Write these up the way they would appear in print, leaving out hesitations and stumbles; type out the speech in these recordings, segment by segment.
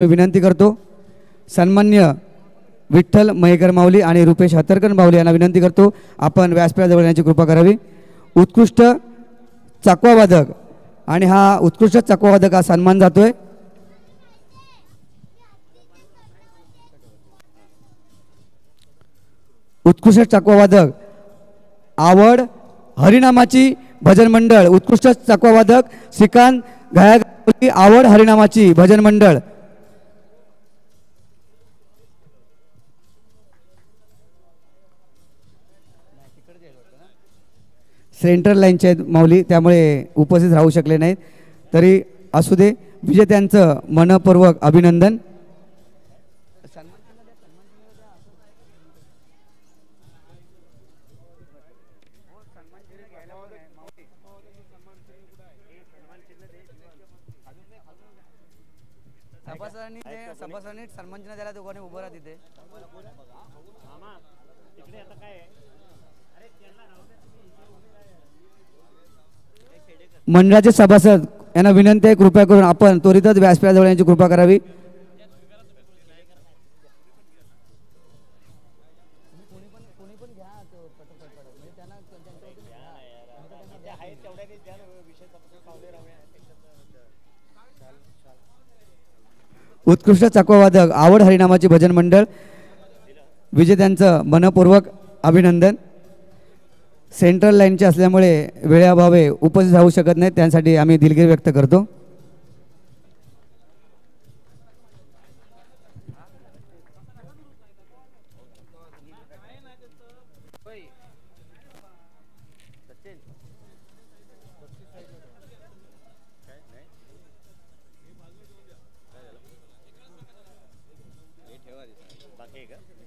विनंती करतो सन्मान्य विठ्ठल मयेकर माऊली आणि रुपेश हतरकर माऊली यांना विनंती करतो आपण व्यासपीठाजवळ येण्याची कृपा करावी। उत्कृष्ट चकवावादक आणि हा उत्कृष्ट चकवावादक हा सन्मान जातोय। उत्कृष्ट चकवावादक आवड हरिनामाची भजन मंडळ उत्कृष्ट चकवावादक श्रीकांत गायक आवड हरिनामाची भजन मंडळ सेंट्रल लाईनचे माऊली त्यामुळे उपस्थित राहू शकले नाहीत तरी असू दे विजेत्यांचं मनपूर्वक अभिनंदन। सभासदांनी सन्मान चिन्ह द्यायला दोघांनी उभं राहा तिथे। मंडळाचे सभासद यांना विनंती आहे कृपया करून आपण त्वरितच व्यासपीठाजवळ येण्याची कृपा करावी। उत्कृष्ट चकवावादक आवड हरिनामाची भजन मंडळ विजेत्यांचं मनपूर्वक अभिनंदन। सेंट्रल लाईनचे असल्यामुळे वेळेअभावे उपस्थित राहू शकत नाहीत त्यांसाठी आम्ही दिलगिरी व्यक्त करतो।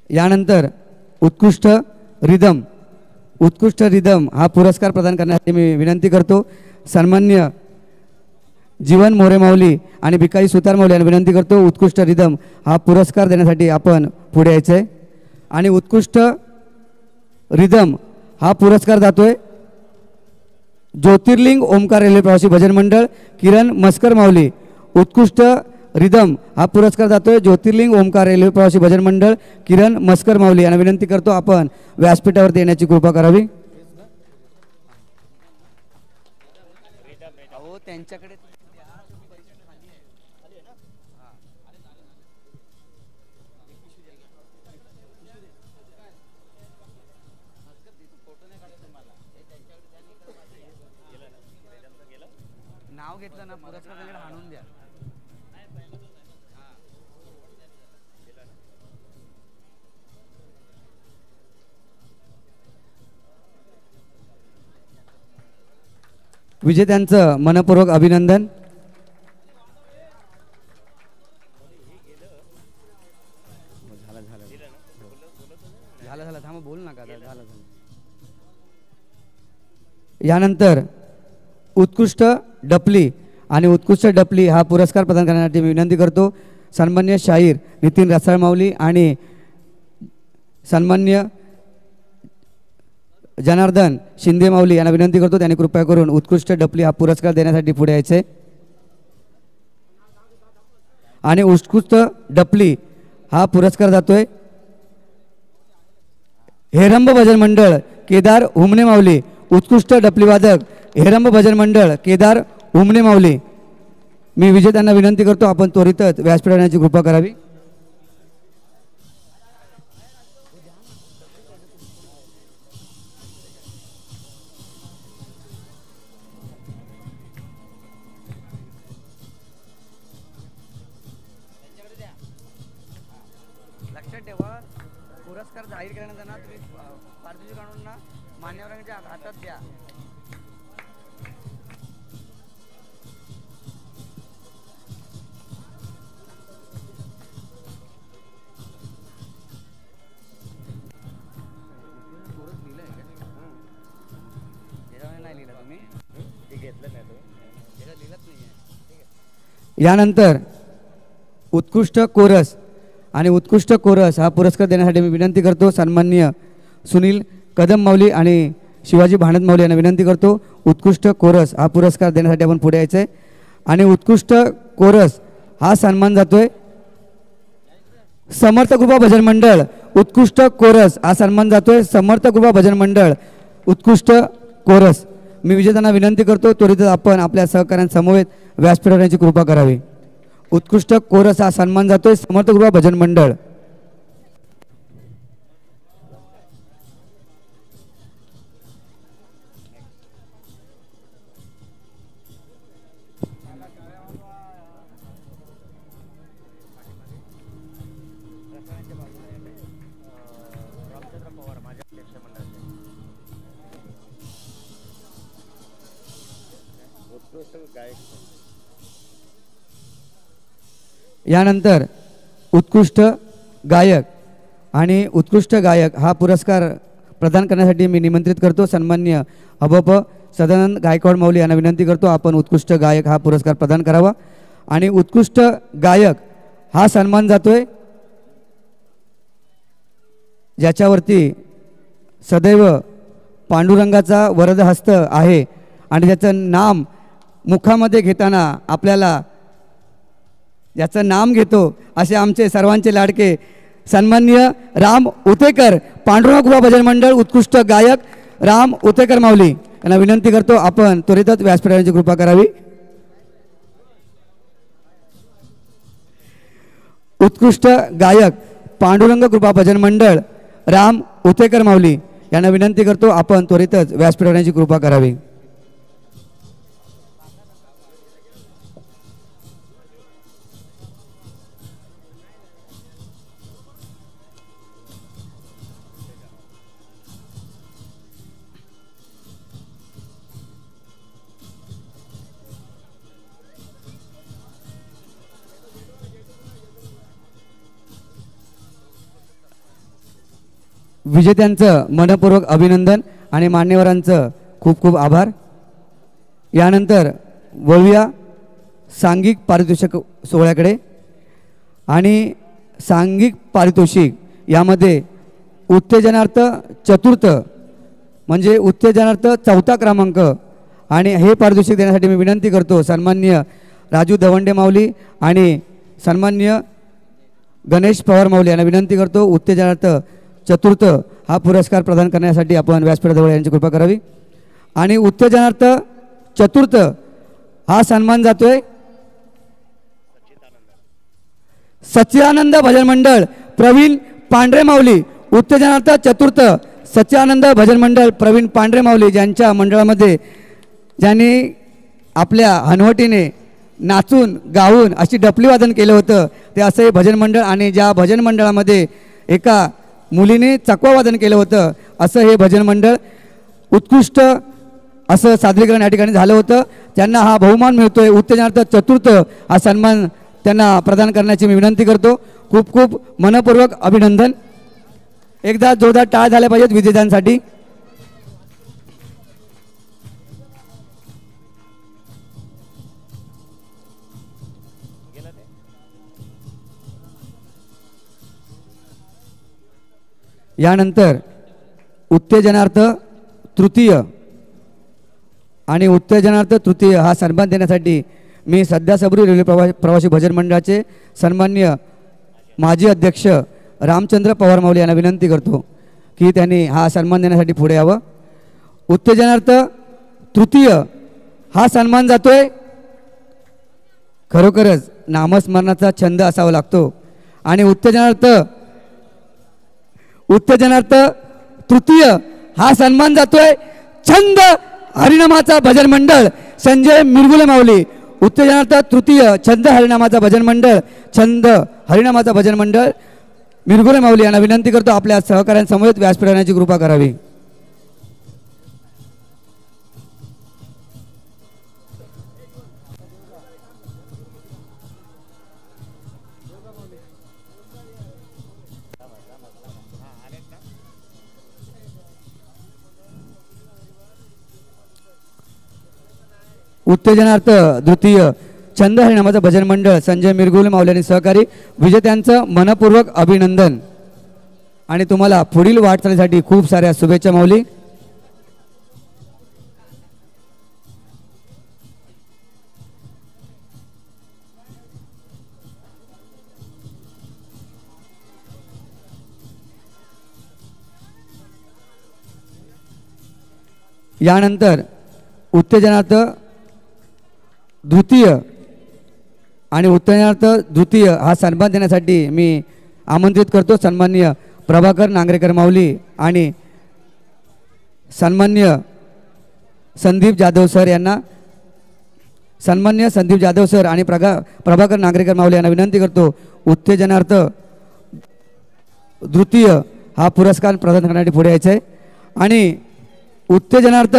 यानंतर उत्कृष्ट रिदम हा पुरस्कार प्रदान करण्यासाठी मी विनंती करतो सन्मान्य जीवन मोरे माऊली आणि भिकारी सुतार माऊली यांना विनंती करतो उत्कृष्ट रिदम हा पुरस्कार देण्यासाठी आपण पुढे यायचं आहे। आणि उत्कृष्ट रिदम हा पुरस्कार जातोय ज्योतिर्लिंग ओमकार रेल्वे प्रवासी भजन मंडळ किरण मस्कर माऊली। उत्कृष्ट रिदम हा पुरस्कार जातोय ज्योतिर्लिंग ओमकार रेल्वे प्रवासी भजन मंडळ किरण मस्कर माऊली यांना विनंती करतो आपण व्यासपीठावरती येण्याची कृपा करावी। त्यांच्याकडे नाव घेतलं ना पुरस्कार आणून द्या। विजेत्यांचं मनपूर्वक अभिनंदन। झालं थांब बोल नका झालं। यानंतर उत्कृष्ट डपली आणि उत्कृष्ट डपली हा पुरस्कार प्रदान करण्यासाठी मी विनंती करतो सन्मान्य शाहीर नितीन रसाळ माऊली आणि सन्मान्य जनार्दन शिंदे माऊली यांना विनंती करतो त्यांनी कृपया करून उत्कृष्ट डपली हा पुरस्कार देण्यासाठी पुढे यायचे। आणि उत्कृष्ट डपली हा पुरस्कार जातोय हेरंब भजन मंडळ केदार हुमणे माऊली। उत्कृष्ट डपली वादक हेरंब भजन मंडळ केदार हुमणे माऊली। मी विजेत्यांना विनंती करतो आपण त्वरितच व्यासपीठावर येण्याची कृपा करावी। लक्षात ठेवा पुरस्कार जाहीर केल्यानंतर ना तुम्ही पारितोषिक आणून ना मान्यवरांच्या हातात द्या। यानंतर उत्कृष्ट कोरस आणि उत्कृष्ट कोरस हा पुरस्कार देण्यासाठी मी विनंती करतो सन्माननीय सुनील कदम माऊली आणि शिवाजी भाणत माऊली यांना विनंती करतो उत्कृष्ट कोरस हा पुरस्कार देण्यासाठी आपण पुढे यायचं आहे। आणि उत्कृष्ट कोरस हा सन्मान जातोय समर्थ कृपा भजन मंडळ उत्कृष्ट कोरस हा सन्मान जातोय समर्थ कृपा भजन मंडळ उत्कृष्ट कोरस। मी विजेत्यांना विनंती करतो त्वरित आपण आपल्या सहकाऱ्यांसमवेत व्यासपीठ होण्याची कृपा करावी। उत्कृष्ट कोरस हा सन्मान जातोय समर्थ कृपा भजन मंडळ। यानंतर उत्कृष्ट गायक आणि उत्कृष्ट गायक हा पुरस्कार प्रदान करण्यासाठी मी निमंत्रित करतो सन्माननीय अभप सदानंद गायकवाड माऊली यांना विनंती करतो आपण उत्कृष्ट गायक हा पुरस्कार प्रदान करावा। आणि उत्कृष्ट गायक हा सन्मान जातोय ज्याच्यावरती सदैव पांडुरंगाचा वरद हस्त आहे आणि ज्याचं नाम मुखामध्ये घेताना आपल्याला ज्याचं नाम घेतो असे आमचे सर्वांचे लाडके सन्माननीय राम उतेकर पांडुरंग कृपा भजन मंडळ उत्कृष्ट गायक राम उतेकर माऊली यांना विनंती करतो आपण त्वरितच व्यासपीठाची कृपा करावी। उत्कृष्ट गायक पांडुरंग कृपा भजन मंडळ राम उतेकर माऊली यांना विनंती करतो आपण त्वरितच व्यासपीठाची कृपा करावी। विजेत्यांचं मनपूर्वक अभिनंदन आणि मान्यवरांचं खूप खूप आभार। यानंतर वळूया सांघिक पारितोषिक सोहळ्याकडे आणि सांघिक पारितोषिक यामध्ये उत्तेजनार्थ चतुर्थ म्हणजे उत्तेजनार्थ चौथा क्रमांक आणि हे पारितोषिक देण्यासाठी मी विनंती करतो सन्माननीय राजू दवंडे माऊली आणि सन्माननीय गणेश पवार माऊली यांना विनंती करतो उत्तेजनार्थ चतुर्थ हा पुरस्कार प्रदान करण्यासाठी आपण व्यासपीठाजवळ यांची कृपा करावी। आणि उत्तेजनार्थ चतुर्थ हा सन्मान जातोय सच्चिदानंद भजन मंडळ प्रवीण पांढरे माऊली। उत्तेजनार्थ चतुर्थ सच्चिदानंद भजन मंडळ प्रवीण पांढरे माऊली ज्यांच्या मंडळामध्ये ज्यांनी आपल्या हनवटीने नाचून गाऊन अशी डफली वादन केलं होतं ते असं हे भजन मंडळ आणि ज्या भजन मंडळामध्ये एका मुलीने चकवा वादन केलं होतं असं हे भजन मंडळ उत्कृष्ट असं सादरीकरण या ठिकाणी झालं होतं। त्यांना हा बहुमान मिळतोय उत्तेजनार्थ चतुर्थ हा सन्मान त्यांना प्रदान करण्याची मी विनंती करतो। खूप खूप मनपूर्वक अभिनंदन। एकदा जोरदार टाळ झाल्या पाहिजेत विजेत्यांसाठी। यानंतर उत्तेजनार्थ तृतीय आणि उत्तेजनार्थ तृतीय हा सन्मान देण्यासाठी मी सध्या सबरी रेल्वे प्रवासी भजन मंडळाचे सन्माननीय माजी अध्यक्ष रामचंद्र पवार माऊली यांना विनंती करतो की त्यांनी हा सन्मान देण्यासाठी पुढे यावं। उत्तेजनार्थ तृतीय हा सन्मान जातोय खरोखरच नामस्मरणाचा छंद असावा लागतो आणि उत्तेजनार्थ तृतीय हा सन्मान जातोय छंद हरिनामाचा भजन मंडळ संजय मिरगुले माऊली। उत्तेजनार्थ तृतीय छंद हरिनामाचा भजन मंडळ छंद हरिनामाचा भजन मंडळ मिरगुले माऊली यांना विनंती करतो आपल्या सहकाऱ्यांसमवेत व्यासपीठ येण्याची कृपा करावी। उत्तेजनार्थ द्वितीय छंद हरिनामाचा भजन मंडळ संजय मिरगुले माऊली आणि सहकारी विजेत्यांचं मनपूर्वक अभिनंदन आणि तुम्हाला पुढील वाटचालीसाठी खूप साऱ्या शुभेच्छा माऊली। यानंतर उत्तेजनार्थ द्वितीय आणि उत्तेजनार्थ द्वितीय हा सन्मान देण्यासाठी मी आमंत्रित करतो सन्माननीय प्रभाकर नांगरेकर माऊली आणि सन्माननीय संदीप जाधव सर यांना। सन्माननीय संदीप जाधव सर आणि प्रभाकर नांगरेकर माऊली यांना विनंती करतो उत्तेजनार्थ द्वितीय हा पुरस्कार प्रदान करण्यासाठी पुढे यायचे आहे। आणि उत्तेजनार्थ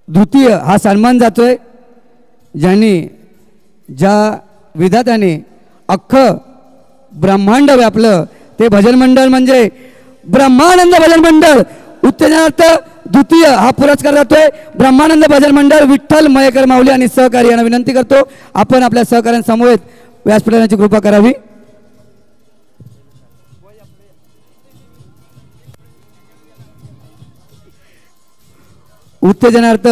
द्वितीय हा सन्मान जातोय ज्यांनी ज्या विधात्याने अख्खं ब्रह्मांड व्यापलं ते भजन मंडळ म्हणजे ब्रह्मानंद भजन मंडळ। उत्तेजनार्थ द्वितीय हा पुरस्कार जातोय ब्रह्मानंद भजन मंडळ विठ्ठल मयेकर माऊली आणि सहकारी यांना विनंती करतो आपण आपल्या सहकाऱ्यांसमवेत व्यासपीठाची कृपा करावी। उत्तेजनार्थ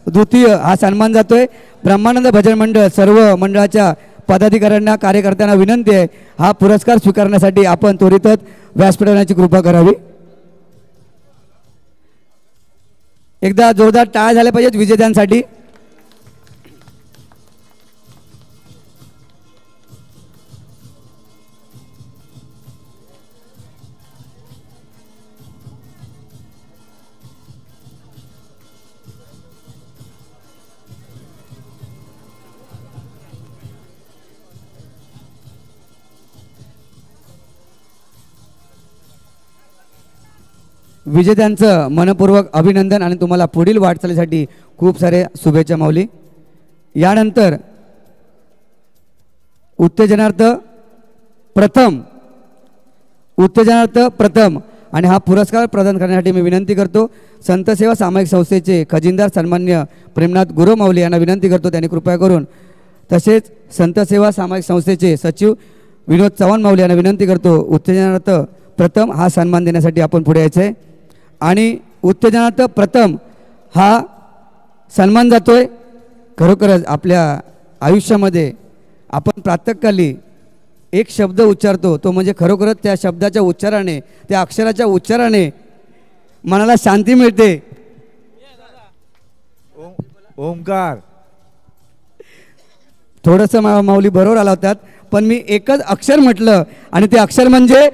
द्वितीय हा सन्मान जातोय ब्रह्मानंद भजन मंडळ सर्व मंडळाच्या पदाधिकाऱ्यांना कार्यकर्त्यांना विनंती आहे हा पुरस्कार स्वीकारण्यासाठी आपण त्वरितच व्यासपीठाची कृपा करावी। एकदा जोरदार टाळ्या झाल्या पाहिजेत विजेत्यांसाठी। विजेत्यांचं मनपूर्वक अभिनंदन आणि तुम्हाला पुढील वाटचालीसाठी खूप सारे शुभेच्छा माऊली। यानंतर उत्तेजनार्थ प्रथम आणि हा पुरस्कार प्रदान करण्यासाठी मी विनंती करतो संतसेवा सामाजिक संस्थेचे खजिनदार सन्माननीय प्रेमनाथ गुरव माऊली यांना विनंती करतो त्यांनी कृपया करून। तसेच संतसेवा सामाजिक संस्थेचे सचिव विनोद चव्हाण माऊली यांना विनंती करतो उत्तेजनार्थ प्रथम हा सन्मान देण्यासाठी आपण पुढे यायचं आहे। आणि उत्तेजनार्थ प्रथम हा सन्मान जातोय खरोखरच आपल्या आयुष्यामध्ये आपण प्रातःकाली एक शब्द उच्चारतो तो म्हणजे खरोखरच त्या शब्दाच्या उच्चाराने त्या अक्षराच्या उच्चाराने मनाला शांती मिळते। ओंकार थोडंसं माऊली बरोबर आला होतात पण मी एकच अक्षर म्हटलं आणि ते अक्षर म्हणजे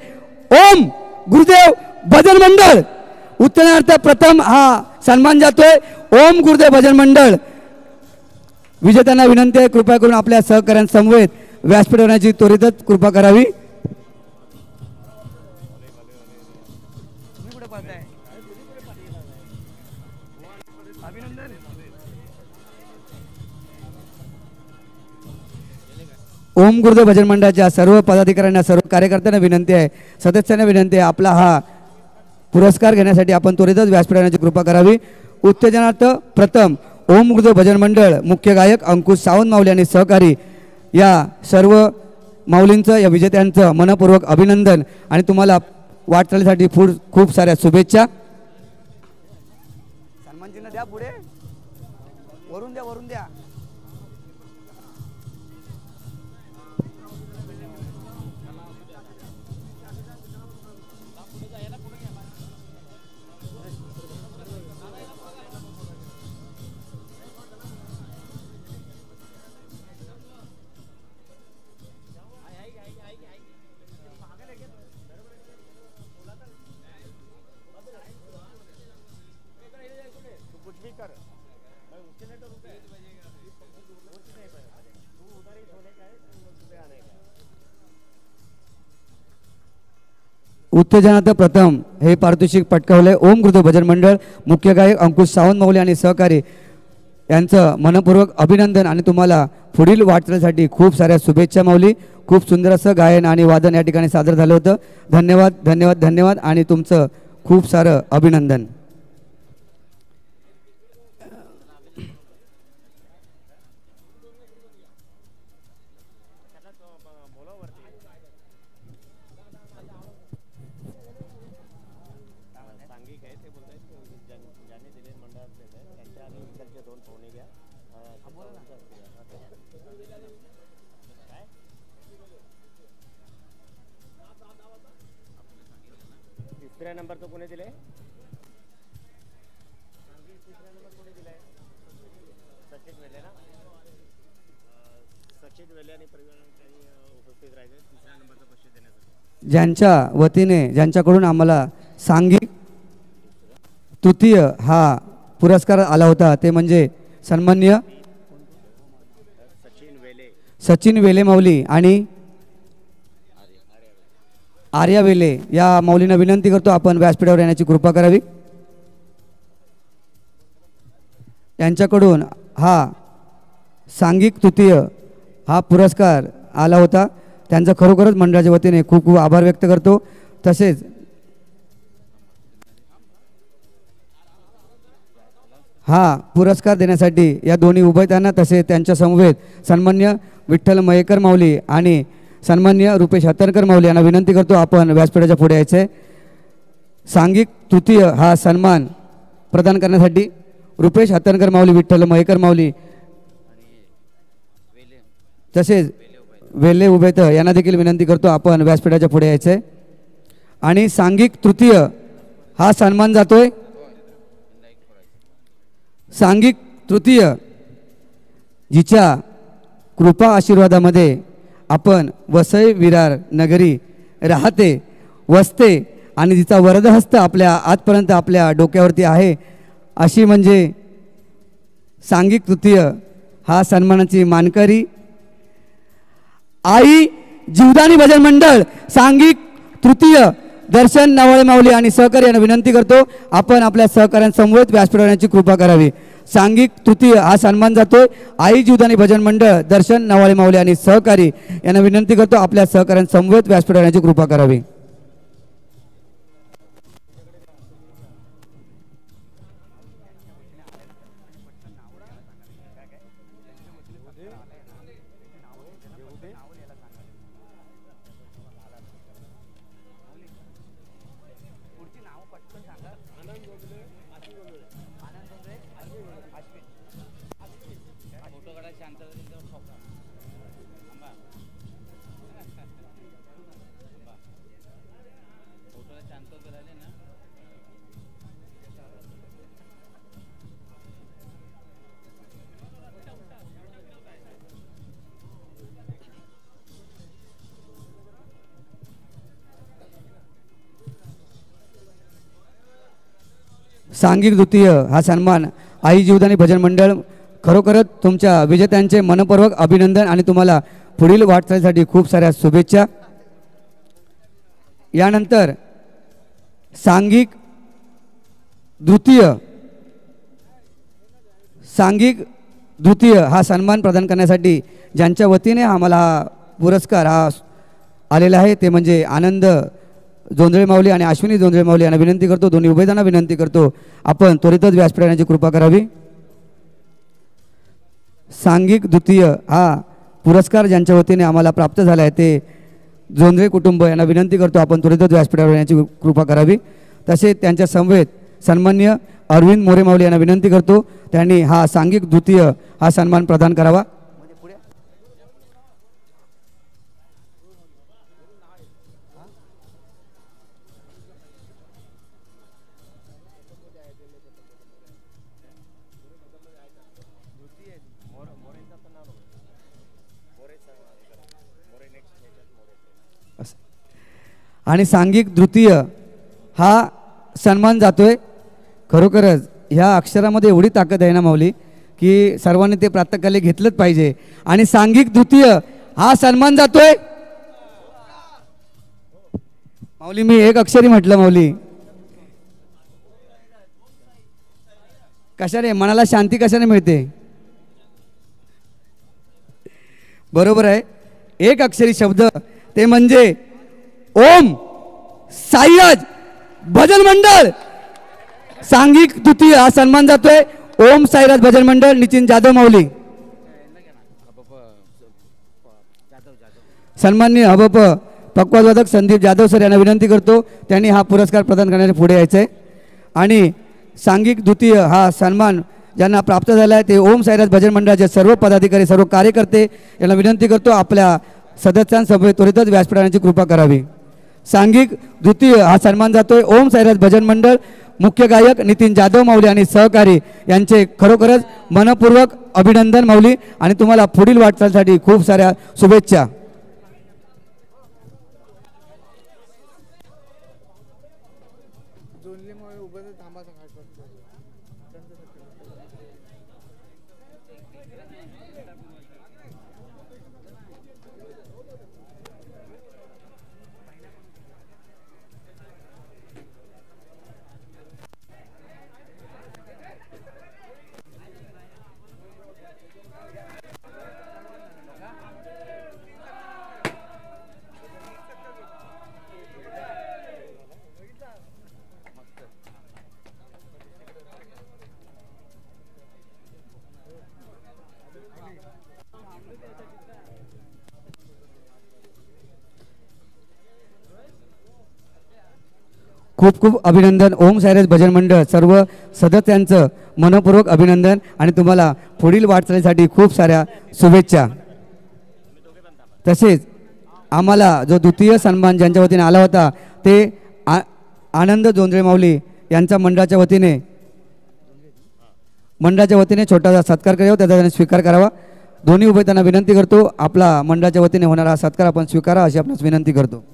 ओम गुरुदेव भजन मंडळ। उत्तेजनार्थ प्रथम हा सन्मान जातोय ओम गुरुदेव भजन मंडळ। विजेत्यांना विनंती आहे कृपया करून आपल्या सहकाऱ्यांसमवेत व्यासपीठ होण्याची त्वरितच कृपा करावी। ओम गुरुदेव भजन मंडळाच्या सर्व पदाधिकाऱ्यांना सर्व कार्यकर्त्यांना विनंती आहे सदस्यांना विनंती आहे आपला हा पुरस्कार घेण्यासाठी आपण त्वरितच व्यासपीठ होण्याची कृपा करावी। उत्तेजनार्थ प्रथम ओम गुरुदेव भजन मंडळ मुख्य गायक अंकुश सावंत माऊली आणि सहकारी या सर्व माऊलींचं या विजेत्यांचं मनपूर्वक अभिनंदन आणि तुम्हाला वाटचालीसाठी खूप साऱ्या शुभेच्छा। सन्मानचिन्ह द्या पुढे वरून द्या। उत्तेजनार्थ प्रथम हे पारितोषिक पटकावले ओम गुरुदेव भजन मंडळ मुख्य गायक अंकुश सावंत माऊली आणि सहकारी यांचं मनपूर्वक अभिनंदन आणि तुम्हाला पुढील वाटचालीसाठी खूप साऱ्या शुभेच्छा माऊली। खूप सुंदर असं गायन आणि वादन या ठिकाणी सादर झालं होतं। धन्यवाद धन्यवाद धन्यवाद आणि तुमचं खूप सारं अभिनंदन। तिसऱ्या नंबर तो कोणी दिले ज्यांच्या वतीने ज्यांच्याकडून आम्हाला सांघिक तृतीय हा पुरस्कार आला होता ते म्हणजे सन्माननीय सचिन वेले माऊली आणि आर्या वेले या माऊलींना विनंती करतो आपण व्यासपीठावर येण्याची कृपा करावी। यांच्याकडून हा सांघिक तृतीय हा पुरस्कार आला होता, त्यांचा खरोखरच मंडळाच्या वतीने खूप खूप आभार व्यक्त करतो। तसेच हा पुरस्कार देण्यासाठी या दोन्ही उभयतांना तसेच त्यांच्या समवेत सन्मान्य विठ्ठल मयेकर माऊली आणि सन्मान्य रुपेश हत्तरकर माऊली यांना विनंती करतो आपण व्यासपीठाच्या पुढे यायचे। सांघिक तृतीय हा सन्मान प्रदान करण्यासाठी रुपेश हत्तरकर माऊली, विठ्ठल मयेकर माऊली तसेच वेले उभेत यांना देखील विनंती करतो आपण व्यासपीठाच्या पुढे यायचे। आणि सांघिक तृतीय हा सन्मान जातोय सांघिक तृतीय जिच्या कृपा आशीर्वादामध्ये आपण वसई विरार नगरी राहते वसते आणि जिचा वरदहस्त आपल्या आजपर्यंत आपल्या डोक्यावरती आहे अशी म्हणजे सांघिक तृतीय हा सन्मानाची मानकरी आई जीवदानी भजन मंडळ सांघिक तृतीय दर्शन नवाळे माऊली आणि सहकारी यांना विनंती करतो आपण आपल्या सहकाऱ्यांसमवेत व्यासपीठावर येण्याची कृपा करावी। सांघिक तृतीय हा सन्मान जातोय आई जीवदानी भजन मंडळ दर्शन नवाळे माऊली आणि सहकारी यांना विनंती करतो आपल्या सहकाऱ्यांसमवेत व्यासपीठावर येण्याची कृपा करावी। सांघिक द्वितीय हा सन्मान आई जीवदानी भजन मंडळ खरोखरच तुमच्या विजेत्यांचे मनपूर्वक अभिनंदन आणि तुम्हाला पुढील वाटचालीसाठी खूप साऱ्या शुभेच्छा। यानंतर सांघिक द्वितीय हा सन्मान प्रदान करण्यासाठी ज्यांच्या वतीने आम्हाला हा पुरस्कार हा आलेला आहे ते म्हणजे आनंद जोंधळे माऊली आणि अश्विनी जोंधळे माऊली यांना विनंती करतो, दोन्ही उभयतांना विनंती करतो आपण त्वरितच व्यासपीठावर येण्याची कृपा करावी। सांघिक द्वितीय हा पुरस्कार ज्यांच्या वतीने आम्हाला प्राप्त झाला आहे ते जोंधळे कुटुंब यांना विनंती करतो आपण त्वरितच व्यासपीठावर येण्याची कृपा करावी। तसेच त्यांच्या समवेत सन्मान्य अरविंद मोरे माऊली यांना विनंती करतो त्यांनी हा सांघिक द्वितीय हा सन्मान प्रदान करावा। आणि सांघिक द्वितीय हा सन्मान जातोय खरोखरच ह्या अक्षरामध्ये एवढी ताकद आहे ना माऊली की सर्वांनी ते प्रातःकाली घेतलंच पाहिजे। आणि सांघिक द्वितीय हा सन्मान जातोय माऊली मी एक अक्षरी म्हटलं माऊली कशाने मनाला शांती कशाने मिळते बरोबर आहे एक अक्षरी शब्द ते म्हणजे ओम साईराज भजन मंडळ सांघिक द्वितीय हा सन्मान जातोय ओम साईराज भजन मंडळ नितीन जाधव माऊली सन्माननीय हबप पक्वादवादक संदीप जाधव सर यांना विनंती करतो त्यांनी हा पुरस्कार प्रदान करण्यासाठी पुढे यायचं आहे। आणि सांघिक द्वितीय हा सन्मान ज्यांना प्राप्त झाला आहे ते ओम साईराज भजन मंडळाचे सर्व पदाधिकारी सर्व कार्यकर्ते यांना विनंती करतो आपल्या सदस्यांसमवेत त्वरितच व्यासपीठावर येण्याची कृपा करावी। सांघिक द्वितीय हा सन्मान जातोय ओम साईराज भजन मंडळ मुख्य गायक नितीन जाधव माऊली आणि सहकारी यांचे खरोखरच मनपूर्वक अभिनंदन माऊली आणि तुम्हाला पुढील वाटचालीसाठी खूप साऱ्या शुभेच्छा. खूप खूप अभिनंदन. ओम सायरस भजन मंडळ सर्व सदस्यांचं मनपूर्वक अभिनंदन आणि तुम्हाला पुढील वाटचालीसाठी खूप साऱ्या शुभेच्छा. तसेच आम्हाला जो द्वितीय सन्मान ज्यांच्या वतीने आला होता ते आनंद जोंधळे माऊली यांच्या मंडळाच्या वतीने छोटासा सत्कार करावा, त्याचा त्यांनी स्वीकार करावा. दोन्ही उभे त्यांना विनंती करतो, आपला मंडळाच्या वतीने होणारा हा सत्कार आपण स्वीकारा अशी आपणास विनंती करतो.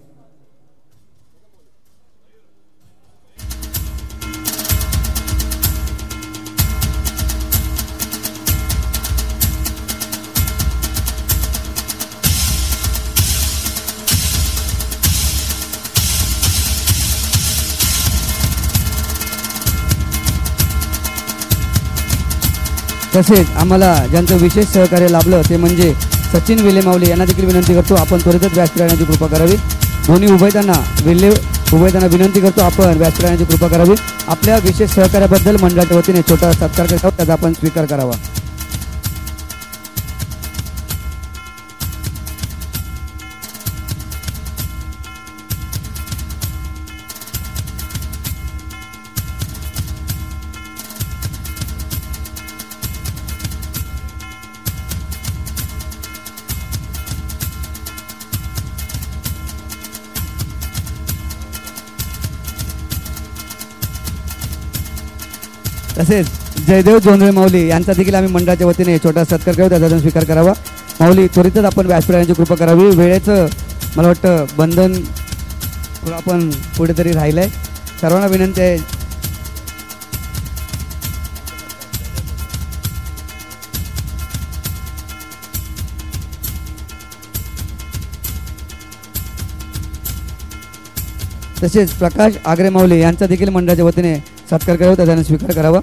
तसेच आम्हाला ज्यांचं विशेष सहकार्य लाभलं ते म्हणजे सचिन विले माऊली यांना देखील विनंती करतो आपण त्वरितच व्यासपीठ आणण्याची कृपा करावी. दोन्ही उभयतांना विनंती करतो आपण व्यासपीठ आणण्याची कृपा करावी. आपल्या विशेष सहकार्याबद्दल मंडळाच्या वतीने छोटा सत्कार करावा, त्याचा आपण स्वीकार करावा. तसेच जयदेव जोंधळे माऊली यांचा देखील आम्ही मंडळाच्या वतीने छोटा सत्कार करू, त्याचा स्वीकार करावा. माऊली त्वरितच आपण व्यासपीठ आणण्याची कृपा करावी. वेळेचं मला वाटतं बंधन आपण कुठेतरी राहिलं आहे. सर्वांना विनंती आहे. तसेच प्रकाश आग्रे माऊली यांचा देखील मंडळाच्या वतीने सत्कार करावा, त्याचा स्वीकार करावा.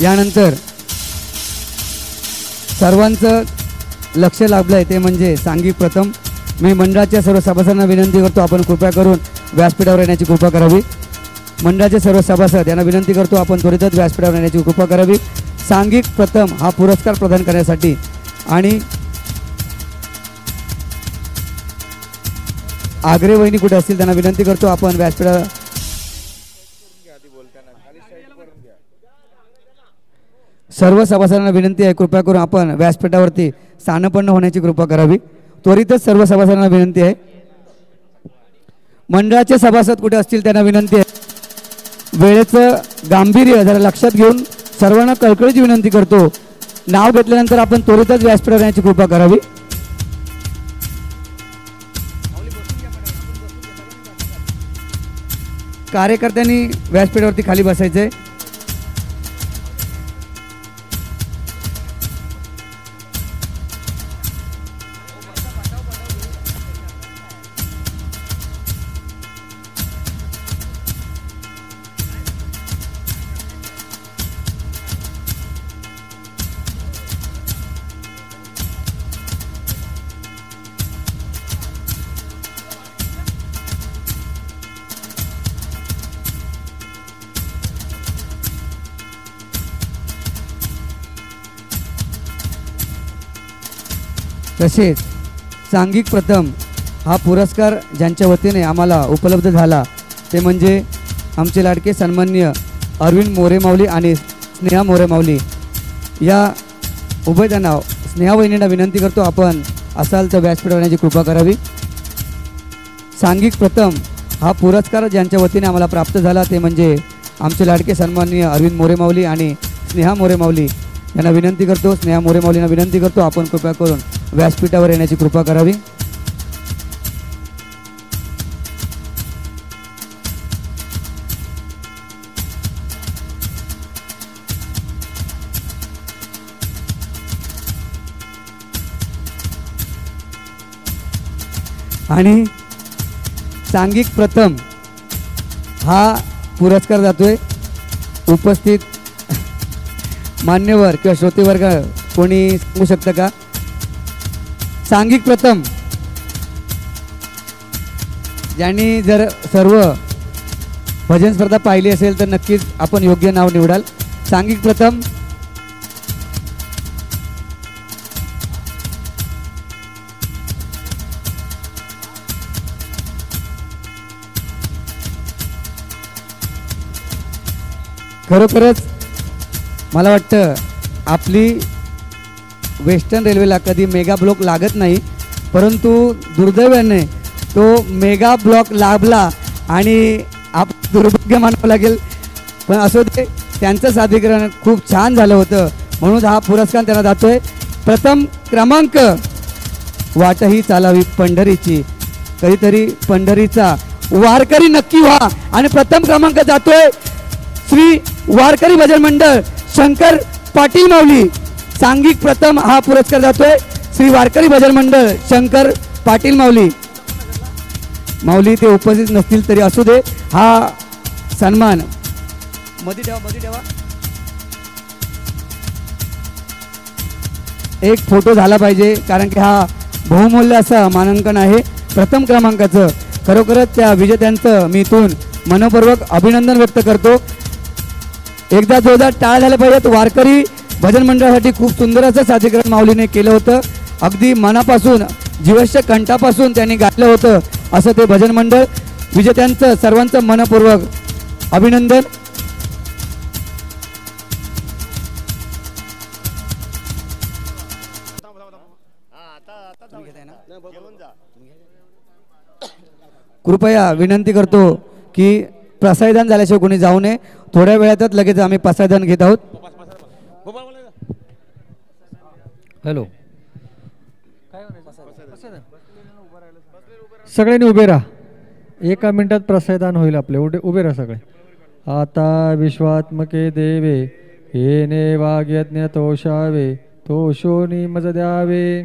यानंतर सर्वांचं लक्ष लाभलंय ते म्हणजे सांघिक प्रथम. मी मंडळाच्या सर्व सभासदांना विनंती करतो आपण कृपा करून व्यासपीठावर येण्याची कृपा करावी. मंडळाचे सर्व सभासद यांना विनंती करतो आपण त्वरितच व्यासपीठावर येण्याची कृपा करावी. सांघिक प्रथम हा पुरस्कार प्रदान करण्यासाठी आणि आग्रे वहिनी कुठे असतील त्यांना विनंती करतो आपण व्यासपीठावर. सर्व सभासदांना विनंती आहे कृपा करून आपण व्यासपीठावरती स्थानपन्न होण्याची कृपा करावी. त्वरितच सर्व सभासदांना विनंती आहे. मंडळाचे सभासद कुठे असतील त्यांना विनंती आहे वेळेचं गांभीर्य जरा लक्षात घेऊन सर्वांना कळकळीची विनंती करतो. नाव घेतल्यानंतर आपण त्वरितच व्यासपीठावर येण्याची कृपा करावी. कार्यकर्त्यांनी व्यासपीठावरती खाली बसायचंय. तसेच सांघिक प्रथम हा पुरस्कार ज्यांच्या वतीने आम्हाला उपलब्ध झाला ते म्हणजे आमचे लाडके सन्माननीय अरविंद मोरे माऊली आणि स्नेहा मोरे माऊली या उभयतांना स्नेहा वहिनींना विनंती करतो आपण असाल तर व्यासपीठावर येण्याची कृपा करावी। सांघिक प्रथम हा पुरस्कार ज्यांच्या वतीने आम्हाला प्राप्त झाला ते म्हणजे आमचे लाडके सन्माननीय अरविंद मोरे माऊली आणि स्नेहा मोरे माऊली यांना विनंती करतो, स्नेहा मोरे माऊलींना विनंती करतो आपण कृपा करून व्यासपीठावर येण्याची कृपा करावी। आणि सांघिक प्रथम हा पुरस्कार जातोय उपस्थित मान्यवर किंवा श्रोतेवर्ग कोणी सांगू शकतं का? सांघिक प्रथम ज्यांनी जर सर्व भजन स्पर्धा पाहिली असेल तर नक्कीच आपण योग्य नाव निवडाल। सांघिक प्रथम खरोखरच मला वाटतं आपली वेस्टर्न रेल्वेला कधी मेगा ब्लॉक लागत नाही, परंतु दुर्दैवाने तो मेगा ब्लॉक लाभला आणि आप दुर्भाग्य मानावं लागेल, पण असो ते त्यांचं सादरीकरण खूप छान झालं होतं म्हणून हा पुरस्कार त्यांना जातोय। प्रथम क्रमांक वाटही चालावी पंढरीची, कधीतरी पंढरीचा वारकरी नक्की व्हा आणि प्रथम क्रमांक जातोय श्री वारकरी भजन मंडळ शंकर पाटील माऊली। सांघिक प्रथम हा पुरस्कार जातोय श्री वारकरी भजन मंडळ शंकर पाटील माऊली। माऊली ते उपस्थित नसतील तरी असू दे हा सन्मान मध्ये ठेवा एक फोटो झाला पाहिजे, कारण की हा बहुमूल्य असं मानांकन आहे प्रथम क्रमांकाचं। खरोखरच त्या विजेत्यांचं मी इथून मनपूर्वक अभिनंदन व्यक्त करतो। एकदा जोरदार टाळ झालं पाहिजेत। वारकरी भजन मंडळासाठी खूप सुंदर असं सादरीकरण माऊलीने केलं होतं, अगदी मनापासून जीवस्य कंठापासून त्यांनी गायलं होतं असं ते भजन मंडळ। विजेत्यांचं सर्वांचं मनपूर्वक अभिनंदन। कृपया विनंती करतो की प्रसादन झाल्याशिवाय कोणी जाऊ नये, थोड्या वेळातच लगेच आम्ही प्रसादन घेत आहोत। हॅलो, सगळ्यांनी उभे राहा, एका मिनिटात प्रसादन होईल आपले, उभे राहा सगळे। आता विश्वात्मके देवे येणे वाग्यज्ञ तोषावे तोषोनी मज द्यावे,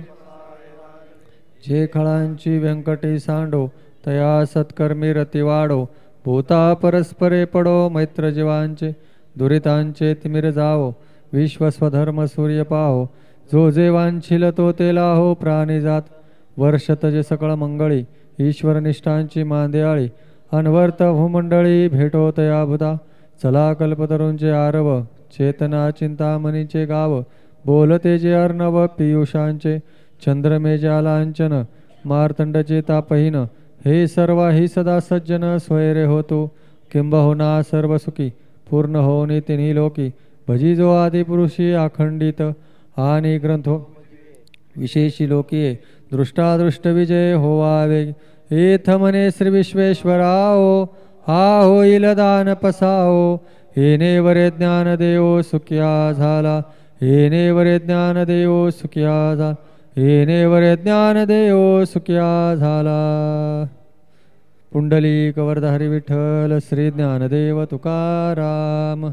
जे खळांची व्यंकटी सांडो तया सत्कर्मी रती वाढो, भूता परस्परे पडो मैत्र जीवांचे दुरितांचे तिमिर जावो, विश्व स्वधर्म सूर्य पाहो, जो जे वांछिल तो ते लाहो, प्राणी जात वर्षत जे सकळ मंगळी, ईश्वर निष्ठांची मांदेआळी, अनवर्त भूमंडळी भेटो तया भूता, चला कल्पतरूंचे आरव, चेतना चिंतामणीचे गाव, बोलते जे अर्णव पियुषांचे, चंद्रमेजा लांछन मार्तंडचे तापहीन, हे सर्व ही सदा सज्जन स्वैरे होतो, किंबहुना सर्व सुखी पूर्ण होनी तिन्ही लोकी, भजी जो आदिपुरुषी अखंडित आणि ग्रंथो विशेषी लोकीये, दृष्टादृष्ट विजय होवावे, एथ मने श्री विश्वेश्वराओ, हा होईल दान पसाओ, येणे वरे ज्ञान देवो सुख्या झाला, येणे वरे ज्ञान देवो सुख्या झाला, येणे वरे ज्ञान देवो सुख्या झाला। पुंडलिक वरदारी विठ्ठल श्री ज्ञानदेव तुकाराम।